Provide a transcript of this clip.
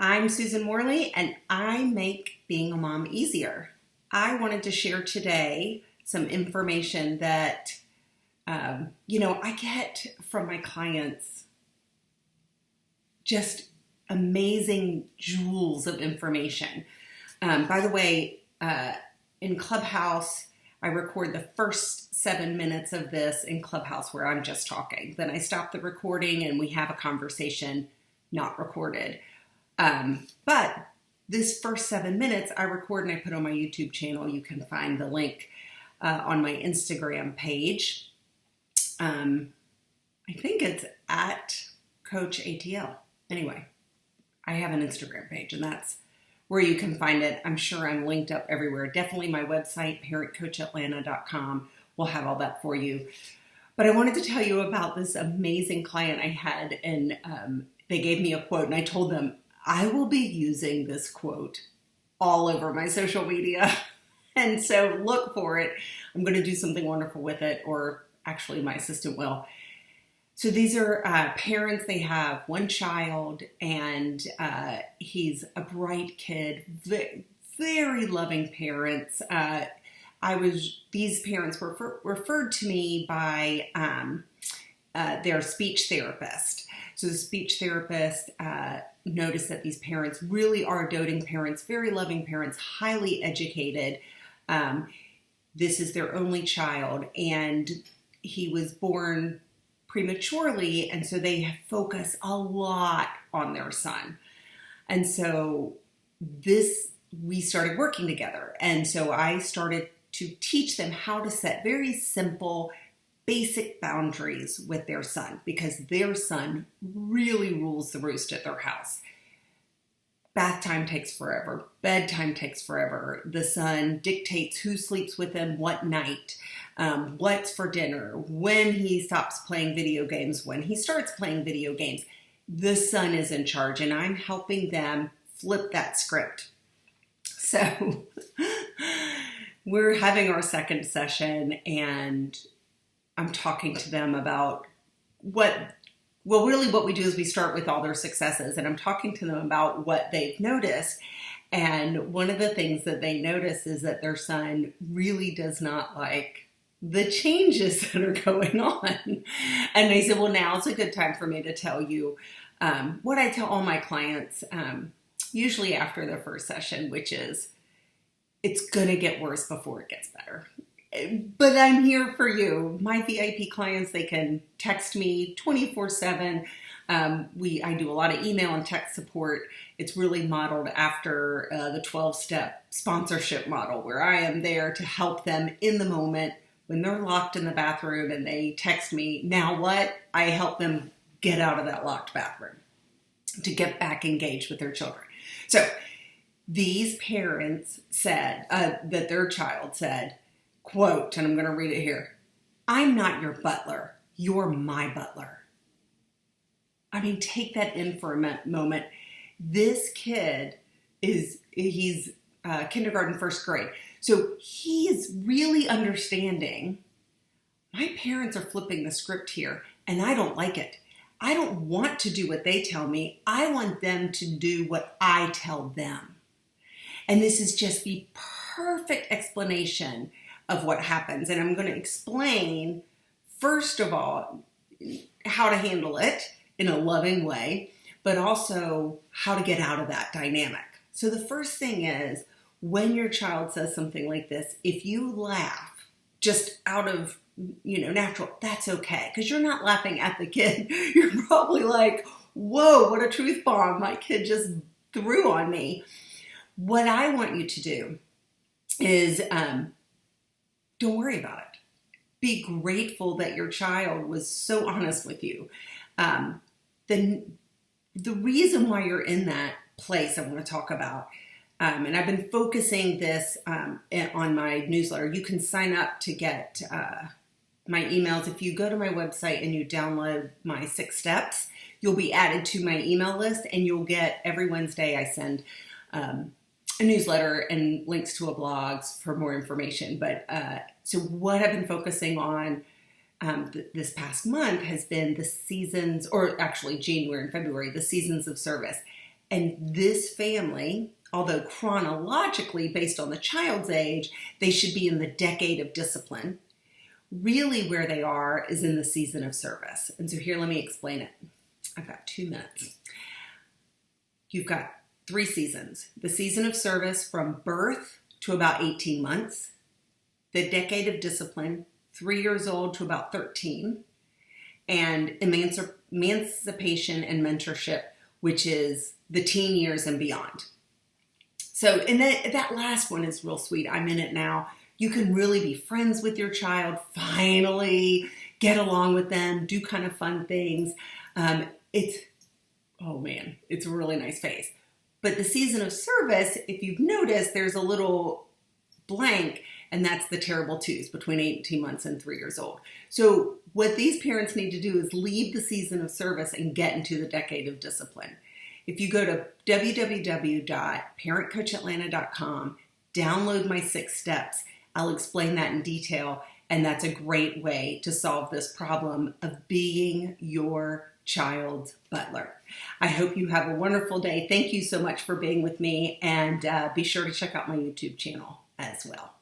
I'm Susan Morley, and I make being a mom easier. I wanted to share today some information that, I get from my clients, just amazing jewels of information. By the way, in Clubhouse, I record the first 7 minutes of this in Clubhouse where I'm just talking. Then I stop the recording and we have a conversation not recorded. But this first 7 minutes I record and I put on my YouTube channel. You can find the link on my Instagram page. I think it's at Coach ATL. Anyway, I have an Instagram page and that's where you can find it. I'm sure I'm linked up everywhere. Definitely my website, parentcoachatlanta.com, will have all that for you. But I wanted to tell you about this amazing client I had, and they gave me a quote, and I told them I will be using this quote all over my social media. And so look for it. I'm going to do something wonderful with it, or actually my assistant will. So these are parents. They have one child, and he's a bright kid, very loving parents. These parents were referred to me by their speech therapist. So the speech therapist noticed that these parents really are doting parents, very loving parents, highly educated. This is their only child, and he was born prematurely, and so they focus a lot on their son. And so we started working together, and so I started to teach them how to set very simple, basic boundaries with their son, because their son really rules the roost at their house. Bath time takes forever. Bedtime takes forever. The son dictates who sleeps with him what night, what's for dinner, when he stops playing video games, when he starts playing video games. The son is in charge, and I'm helping them flip that script. So we're having our second session, and I'm talking to them about what we do is we start with all their successes, and I'm talking to them about what they've noticed. And one of the things that they notice is that their son really does not like the changes that are going on. And they said, well, now's a good time for me to tell you what I tell all my clients, usually after the first session, which is it's going to get worse before it gets better. But I'm here for you. My VIP clients, they can text me 24/7. I do a lot of email and text support. It's really modeled after the 12-step sponsorship model, where I am there to help them in the moment when they're locked in the bathroom and they text me. Now what? I help them get out of that locked bathroom to get back engaged with their children. So these parents said that their child said, quote, and I'm going to read it here, "I'm not your butler. You're my butler." I mean, take that in for a moment. This kid he's kindergarten, first grade. So he is really understanding, my parents are flipping the script here, and I don't like it. I don't want to do what they tell me. I want them to do what I tell them. And this is just the perfect explanation of what happens. And I'm going to explain, first of all, how to handle it in a loving way, but also how to get out of that dynamic. So the first thing is, when your child says something like this, if you laugh just out of, natural, that's okay. Because you're not laughing at the kid. You're probably like, whoa, what a truth bomb my kid just threw on me. What I want you to do is don't worry about it. Be grateful that your child was so honest with you. The reason why you're in that place I want to talk about, and I've been focusing this on my newsletter. You can sign up to get my emails. If you go to my website and you download my 6 steps, you'll be added to my email list, and you'll get, every Wednesday I send a newsletter and links to a blog for more information. But so what I've been focusing on this past month has been the seasons, or actually January and February, the seasons of service. And this family, although chronologically based on the child's age, they should be in the decade of discipline. Really where they are is in the season of service. And so here, let me explain it. I've got 2 minutes. You've got 3 seasons. The season of service from birth to about 18 months. The decade of discipline, 3 years old to about 13. And emancipation and mentorship, which is the teen years and beyond. So, and that last one is real sweet. I'm in it now. You can really be friends with your child, finally get along with them, do kind of fun things. It's a really nice phase. But the season of service, if you've noticed, there's a little blank, and that's the terrible twos between 18 months and 3 years old. So what these parents need to do is leave the season of service and get into the decade of discipline. If you go to www.parentcoachatlanta.com, download my 6 steps. I'll explain that in detail, and that's a great way to solve this problem of being your child's butler. I hope you have a wonderful day. Thank you so much for being with me, and be sure to check out my YouTube channel as well.